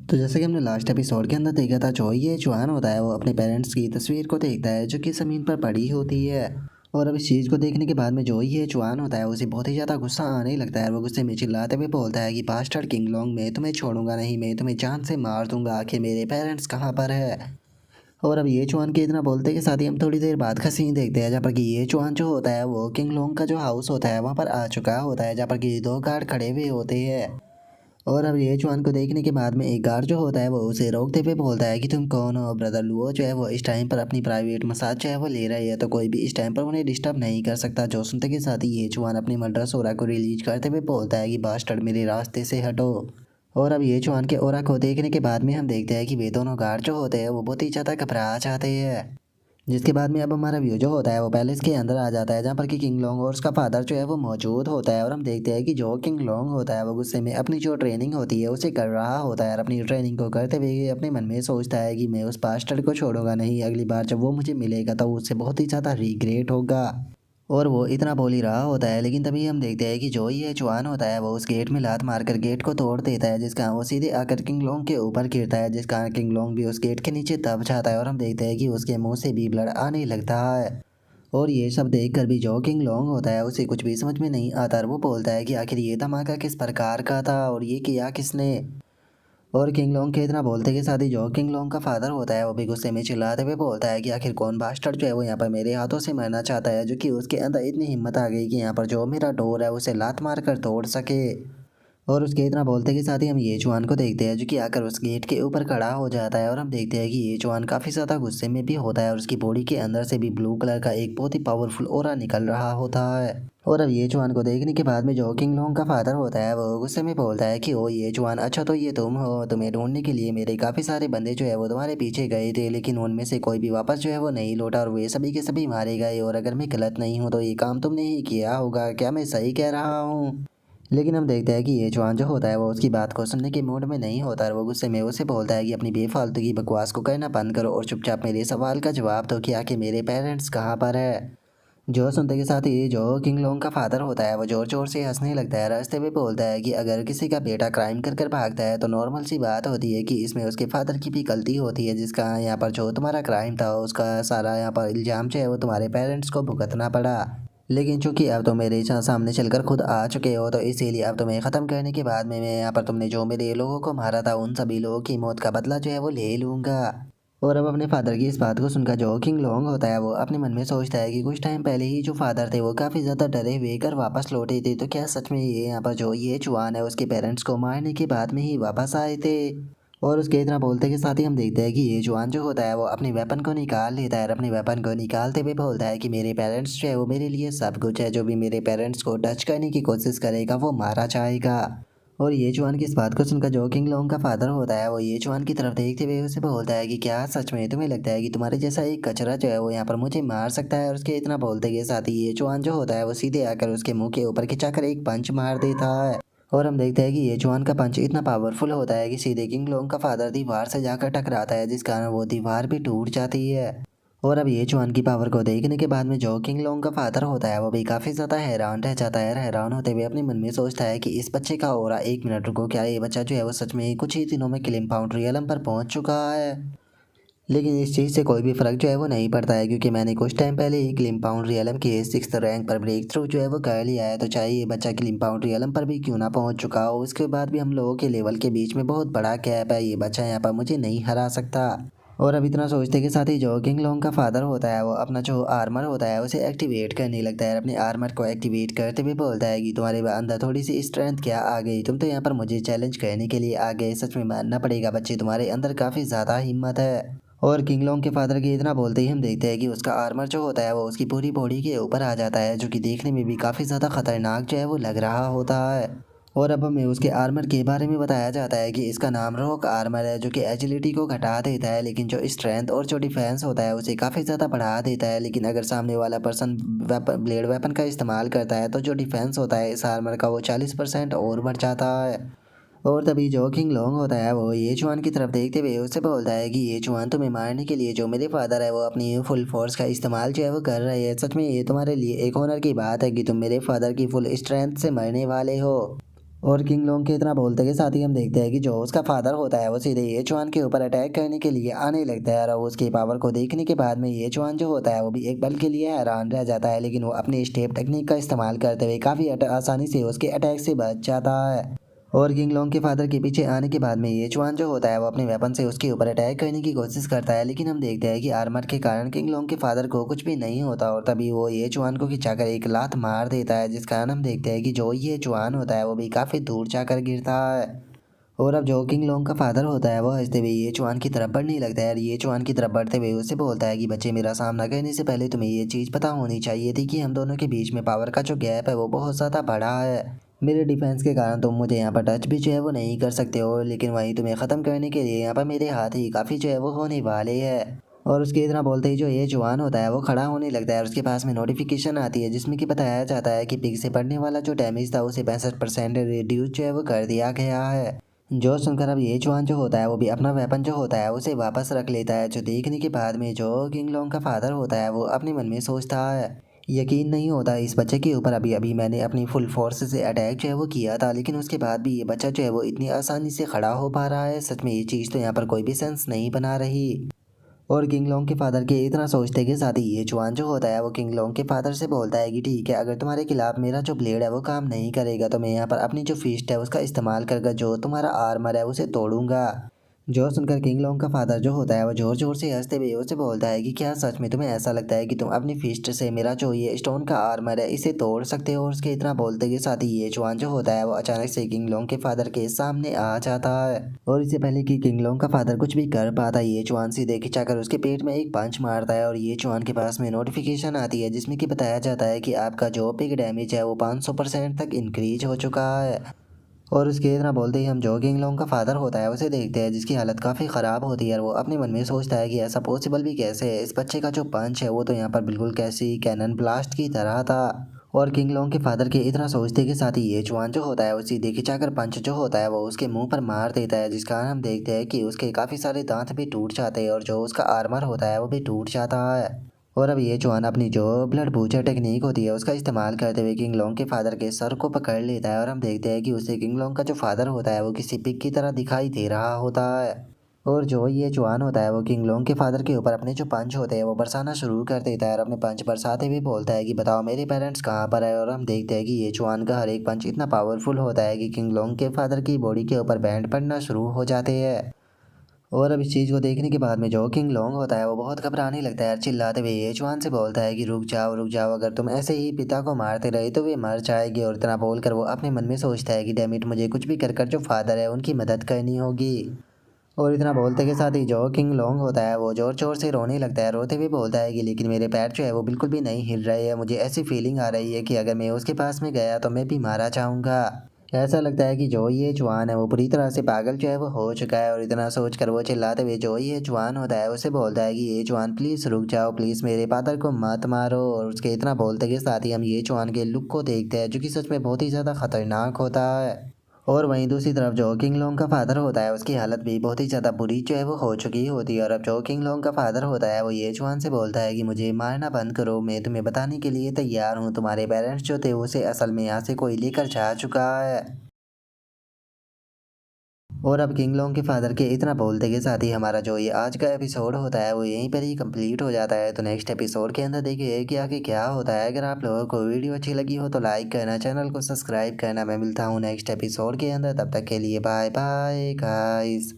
तो जैसे कि हमने लास्ट एपिसोड के अंदर देखा था, जो ये जुआन होता है वो अपने पेरेंट्स की तस्वीर को देखता है जो कि ज़मीन पर पड़ी होती है। और अब इस चीज़ को देखने के बाद में जो ये जुआन होता है उसे बहुत ही ज़्यादा गुस्सा आने लगता है। वो गुस्से में चिल्लाते हुए बोलता है कि बास्टर्ड किंग लोंग, मैं तुम्हें छोड़ूंगा नहीं, मैं तुम्हें जान से मार दूंगा, आखिर मेरे पेरेंट्स कहाँ पर है। और अब ये जुआन के इतना बोलते के साथ ही हम थोड़ी देर बाद का सीन देखते हैं, जहाँ पर कि ये जुआन जो होता है वो किंग लोंग का जो हाउस होता है वहाँ पर आ चुका होता है, जहाँ पर कि दो गार्ड खड़े हुए होते हैं। और अब ये जुआन को देखने के बाद में एक गार्ड जो होता है वो उसे रोकते हुए बोलता है कि तुम कौन हो। ब्रदर लुओ जो है वो इस टाइम पर अपनी प्राइवेट मसाज जो है वो ले रही है, तो कोई भी इस टाइम पर उन्हें डिस्टर्ब नहीं कर सकता। जो सुनते के साथ ही ये जुआन अपनी मर्डरस ओरा को रिलीज करते हुए बोलता है कि बास्टर्ड मेरे रास्ते से हटो। और अब ये जुआन के ओरा को देखने के बाद में हम देखते हैं कि वे दोनों गार्ड जो होते हैं वो बहुत ही ज़्यादा घबरा जाते हैं। जिसके बाद में अब हमारा व्यू जो होता है वो पैलेस के अंदर आ जाता है, जहाँ पर कि किंग लोंग और उसका फादर जो है वो मौजूद होता है। और हम देखते हैं कि जो किंग लोंग होता है वो गुस्से में अपनी जो ट्रेनिंग होती है उसे कर रहा होता है। और अपनी ट्रेनिंग को करते हुए अपने मन में सोचता है कि मैं उस बास्टर्ड को छोड़ूंगा नहीं, अगली बार जब वो मुझे मिलेगा तो उससे बहुत ही ज़्यादा रिग्रेट होगा। और वो इतना बोल ही रहा होता है, लेकिन तभी हम देखते हैं कि जो ये जुआन होता है वो उस गेट में लात मारकर गेट को तोड़ देता है, जिसका वो सीधे आकर किंग लोंग के ऊपर गिरता है, जिसका किंग लोंग भी उस गेट के नीचे दब जाता है। और हम देखते हैं कि उसके मुंह से भी ब्लड आने लगता है। और ये सब देखकर भी जो किंग लोंग होता है उसे कुछ भी समझ में नहीं आता, और वो बोलता है कि आखिर ये धमाका किस प्रकार का था और ये किया किसने। और किंग लोंग के इतना बोलते के साथ ही जो किंग लोंग का फादर होता है वो भी गुस्से में चिल्लाते हुए बोलता है कि आखिर कौन बास्टर्ड जो है वो यहाँ पर मेरे हाथों से मरना चाहता है, जो कि उसके अंदर इतनी हिम्मत आ गई कि यहाँ पर जो मेरा डोर है उसे लात मार कर तोड़ सके। और उसके इतना बोलते के साथ ही हम ये जुआन को देखते हैं जो कि आकर उस गेट के ऊपर खड़ा हो जाता है। और हम देखते हैं कि ये जुआन काफ़ी ज़्यादा गुस्से में भी होता है और उसकी बॉडी के अंदर से भी ब्लू कलर का एक बहुत ही पावरफुल ऑरा निकल रहा होता है। और अब ये जुआन को देखने के बाद में जो किंग लोंग का फादर होता है वो गुस्से में बोलता है कि ओ ये जुआन, अच्छा तो ये तुम हो। तुम्हें ढूंढने के लिए मेरे काफ़ी सारे बंदे जो है वो तुम्हारे पीछे गए थे, लेकिन उनमें से कोई भी वापस जो है वो नहीं लौटा और वे सभी के सभी मारे गए। और अगर मैं गलत नहीं हूँ तो ये काम तुमने ही किया होगा, क्या मैं सही कह रहा हूँ? लेकिन हम देखते हैं कि ये जवान जो होता है वो उसकी बात को सुनने के मूड में नहीं होता, और वो गुस्से में उसे बोलता है कि अपनी बेफालतू की बकवास को कहना बंद करो और चुपचाप मेरे सवाल का जवाब दो कि आखिर मेरे पेरेंट्स कहाँ पर है। जो सुनते के साथ ही जो किंग लोंग का फादर होता है वो जोर जोर से हंसने लगता है। रास्ते में बोलता है कि अगर किसी का बेटा क्राइम कर कर भागता है तो नॉर्मल सी बात होती है कि इसमें उसके फादर की भी गलती होती है, जिसका यहाँ पर जो तुम्हारा क्राइम था उसका सारा यहाँ पर इल्ज़ाम जो है वो तुम्हारे पेरेंट्स को भुगतना पड़ा। लेकिन चूंकि अब तो मेरे सामने चलकर खुद आ चुके हो, तो इसीलिए अब तुम्हें ख़त्म करने के बाद में मैं यहाँ पर तुमने जो मेरे लोगों को मारा था उन सभी लोगों की मौत का बदला जो है वो ले लूँगा। और अब अपने फादर की इस बात को सुनकर जो किंग लोंग होता है वो अपने मन में सोचता है कि कुछ टाइम पहले ही जो फादर थे वो काफ़ी ज़्यादा डरे हुए घर वापस लौटे थे, तो क्या सच में ये यहाँ पर जो ये जुआन है उसके पेरेंट्स को मारने के बाद में ही वापस आए थे। और उसके इतना बोलते के साथ ही हम देखते हैं कि ये जुआन जो होता है वो अपने वेपन को निकाल लेता है, और अपने वेपन को निकालते हुए बोलता है कि मेरे पेरेंट्स जो है वो मेरे लिए सब कुछ है, जो भी मेरे पेरेंट्स को टच करने की कोशिश करेगा वो मारा जाएगा। और ये जुआन की इस बात को सुनकर जो किंग लोंग का फादर होता है वो ये जुआन की तरफ देखते हुए उसे बोलता है कि क्या सच में तुम्हें लगता है कि तुम्हारे जैसा एक कचरा जो है वो यहाँ पर मुझे मार सकता है। और उसके इतना बोलते के साथ ही ये जुआन जो होता है वो सीधे आकर उसके मुंह के ऊपर खिंचाकर एक पंच मार देता है। और हम देखते हैं कि ये जुआन का पंच इतना पावरफुल होता है कि सीधे किंग लोंग का फादर दीवार से जाकर टकराता है, जिस कारण वो दीवार भी टूट जाती है। और अब ये जुआन की पावर को देखने के बाद में जो किंग लोंग का फादर होता है वो भी काफ़ी ज़्यादा हैरान रह जाता है। हैरान होते हुए अपने मन में सोचता है कि इस बच्चे का ऑरा, एक मिनट रुको, क्या ये बच्चा जो है वो सच में कुछ ही दिनों में किलिंग फाउंड्री आलम पर पहुंच चुका है? लेकिन इस चीज़ से कोई भी फ़र्क जो है वो नहीं पड़ता है, क्योंकि मैंने कुछ टाइम पहले ही क्लिम पाउंड रियलम के 6th रैंक पर ब्रेक थ्रू जो है वो कर लिया है। तो चाहे ये बच्चा क्लिम पाउंड रियलम पर भी क्यों ना पहुंच चुका हो, उसके बाद भी हम लोगों के लेवल के बीच में बहुत बड़ा गैप है, ये बच्चा यहाँ पर मुझे नहीं हरा सकता। और अब इतना सोचते के साथ ही जो किंग लोंग का फादर होता है वो अपना जो आर्मर होता है उसे एक्टिवेट करने लगता है। अपने आर्मर को एक्टिवेट करते हुए बोलता है कि तुम्हारे अंदर थोड़ी सी स्ट्रेंथ क्या आ गई, तुम तो यहाँ पर मुझे चैलेंज करने के लिए आ गए, सच में मानना पड़ेगा बच्चे तुम्हारे अंदर काफ़ी ज़्यादा हिम्मत है। और किंग लोंग के फादर के इतना बोलते ही हम देखते हैं कि उसका आर्मर जो होता है वो उसकी पूरी बॉडी के ऊपर आ जाता है, जो कि देखने में भी काफ़ी ज़्यादा खतरनाक जो है वो लग रहा होता है। और अब हमें उसके आर्मर के बारे में बताया जाता है कि इसका नाम रॉक आर्मर है, जो कि एजिलिटी को घटा देता है, लेकिन जो स्ट्रेंथ और जो डिफेंस होता है उसे काफ़ी ज़्यादा बढ़ा देता है। लेकिन अगर सामने वाला पर्सन ब्लेड वेपन का इस्तेमाल करता है तो जो डिफेंस होता है इस आर्मर का वो 40% और बढ़ जाता है। और तभी जो किंग लोंग होता है वो ये जुआन की तरफ देखते हुए उससे बोलता है कि ये जुआन तुम्हें मारने के लिए जो मेरे फादर है वो अपनी फुल फोर्स का इस्तेमाल जो है वो कर रहे हैं, सच में ये तुम्हारे लिए एक ऑनर की बात है कि तुम मेरे फादर की फुल स्ट्रेंथ से मरने वाले हो। और किंग लोंग के इतना बोलते के साथ ही हम देखते हैं कि जो उसका फादर होता है वो सीधे ये चुआन के ऊपर अटैक करने के लिए आने लगता है और उसकी पावर को देखने के बाद में ये चुआन जो होता है वो भी एक पल के लिए हैरान रह जाता है, लेकिन वो अपनी स्टेप टेक्निक का इस्तेमाल करते हुए काफ़ी आसानी से उसके अटैक से बच जाता है। और किंग लोंग के फादर के पीछे आने के बाद में ये चुआन जो होता है वो अपने वेपन से उसके ऊपर अटैक करने की कोशिश करता है, लेकिन हम देखते हैं कि आर्मर के कारण किंग लोंग के फादर को कुछ भी नहीं होता और तभी वो ये चुआन को खिंचाकर एक लात मार देता है, जिस कारण हम देखते हैं कि जो ये चुआन होता है वो भी काफ़ी दूर जाकर गिरता है। और अब जो किंग लोंग का फादर होता है वो हंसते हुए ये चुआन की तरफ बढ़ने लगता है और ये चुआन की तरफ बढ़ते हुए उससे बोलता है कि बच्चे, मेरा सामना करने से पहले तुम्हें ये चीज़ पता होनी चाहिए थी कि हम दोनों के बीच में पावर का जो गैप है वो बहुत ज़्यादा बड़ा है। मेरे डिफेंस के कारण तुम मुझे यहाँ पर टच भी जो है वो नहीं कर सकते हो, लेकिन वहीं तुम्हें ख़त्म करने के लिए यहाँ पर मेरे हाथ ही काफ़ी जो है वो होने वाले हैं। और उसके इतना बोलते ही जो ये जवान होता है वो खड़ा होने लगता है और उसके पास में नोटिफिकेशन आती है जिसमें कि बताया जाता है कि पिग से पड़ने वाला जो डैमेज था उसे 65% रिड्यूस जो है वो कर दिया गया है। जो सुनकर अब ये जवान जो होता है वो भी अपना वेपन जो होता है उसे वापस रख लेता है, जो देखने के बाद में जो किंग लोंग का फादर होता है वो अपने मन में सोचता है, यकीन नहीं होता इस बच्चे के ऊपर, अभी अभी मैंने अपनी फुल फोर्स से अटैक जो है वो किया था, लेकिन उसके बाद भी ये बच्चा जो है वो इतनी आसानी से खड़ा हो पा रहा है। सच में ये चीज़ तो यहाँ पर कोई भी सेंस नहीं बना रही। और किंग लोंग के फादर के इतना सोचते के साथ ही ये जुआन जो होता है वो किंग लोंग के फादर से बोलता है कि ठीक है, अगर तुम्हारे खिलाफ मेरा जो ब्लेड है वो काम नहीं करेगा तो मैं यहाँ पर अपनी जो फिस्ट है उसका इस्तेमाल करके जो तुम्हारा आर्मर है उसे तोड़ूंगा। जो सुनकर किंग लोंग का फादर जो होता है वो जोर जोर से हंसते हुए उसे बोलता है कि क्या सच में तुम्हें ऐसा लगता है कि तुम अपनी फिस्ट से मेरा जो ये स्टोन का आर्मर है इसे तोड़ सकते हो। और उसके इतना बोलते के साथ ही ये जुआन जो होता है वो अचानक से किंग लोंग के फादर के सामने आ जाता है और इससे पहले कि किंग लोंग का फादर कुछ भी कर पाता ये जुआन सीधे खिंचाकर उसके पेट में एक पंच मारता है और ये जुआन के पास में नोटिफिकेशन आती है जिसमें कि बताया जाता है कि आपका जो पिग डैमेज है वो 500% तक इंक्रीज हो चुका है। और उसके इतना बोलते ही हम जो किंग लोंग का फादर होता है उसे देखते हैं जिसकी हालत काफ़ी ख़राब होती है और वो अपने मन में सोचता है कि ऐसा पॉसिबल भी कैसे है, इस बच्चे का जो पंच है वो तो यहाँ पर बिल्कुल कैसी कैनन ब्लास्ट की तरह था। और किंग लोंग के फादर के इतना सोचते के साथ ही ये जवान जो होता है वो सीधे खिंचाकर पंच जो होता है वो उसके मुंह पर मार देता है, जिस कारण हम देखते हैं कि उसके काफ़ी सारे दांत भी टूट जाते हैं और जो उसका आर्मर होता है वो भी टूट जाता है। और अब ये जवान अपनी जो ब्लड बूचर टेक्निक होती है उसका इस्तेमाल करते हुए किंग लोंग के फादर के सर को पकड़ लेता है और हम देखते हैं कि उसे किंग लोंग का जो फादर होता है वो किसी पिग की तरह दिखाई दे रहा होता है। और जो ये जवान होता है वो किंग लोंग के फादर के ऊपर अपने जो पंच होते हैं वो बरसाना शुरू कर देता है और अपने पंच बरसाते हुए बोलता है कि बताओ मेरे पेरेंट्स कहाँ पर है। और हम देखते हैं कि ये जवान का हर एक पंच इतना पावरफुल होता है कि किंग लोंग के फादर की बॉडी के ऊपर बैंड पड़ना शुरू हो जाते हैं। और अब इस चीज़ को देखने के बाद में जो किंग लोंग होता है वो बहुत घबराने लगता है और चिल्लाते हुए ये जुआन से बोलता है कि रुक जाओ, अगर तुम ऐसे ही पिता को मारते रहे तो वे मर जाएगी। और इतना बोलकर वो अपने मन में सोचता है कि डैमिट, मुझे कुछ भी कर कर जो फादर है उनकी मदद करनी होगी। और इतना बोलते के साथ ही जो किंग लोंग होता है वो जोर जोर से रोने लगता है, रोते हुए बोलता है कि लेकिन मेरे पैर जो है वो बिल्कुल भी नहीं हिल रहे हैं, मुझे ऐसी फीलिंग आ रही है कि अगर मैं उसके पास में गया तो मैं भी मारा जाऊंगा। ऐसा लगता है कि जो ये जवान है वो पूरी तरह से पागल जो है वो हो चुका है। और इतना सोच कर वो चिल्लाते हुए जो ये जवान होता है उसे बोलता है कि ये जवान प्लीज़ रुक जाओ, प्लीज़ मेरे फादर को मत मारो। और उसके इतना बोलते के साथ ही हम ये जवान के लुक को देखते हैं जो कि सच में बहुत ही ज़्यादा खतरनाक होता है। और वहीं दूसरी तरफ जो किंग लोंग का फादर होता है उसकी हालत भी बहुत ही ज़्यादा बुरी जो है वो हो चुकी होती है। और अब जो किंग लोंग का फादर होता है वो ये जुआन से बोलता है कि मुझे मारना बंद करो, मैं तुम्हें बताने के लिए तैयार हूँ, तुम्हारे पेरेंट्स जो थे उसे असल में यहाँ से कोई लेकर जा चुका है। और अब किंग लोंग के फादर के इतना बोलते के साथ ही हमारा जो ये आज का एपिसोड होता है वो यहीं पर ही कंप्लीट हो जाता है। तो नेक्स्ट एपिसोड के अंदर देखिए कि आगे क्या होता है। अगर आप लोगों को वीडियो अच्छी लगी हो तो लाइक करना, चैनल को सब्सक्राइब करना। मैं मिलता हूँ नेक्स्ट एपिसोड के अंदर, तब तक के लिए बाय बाय गाइस।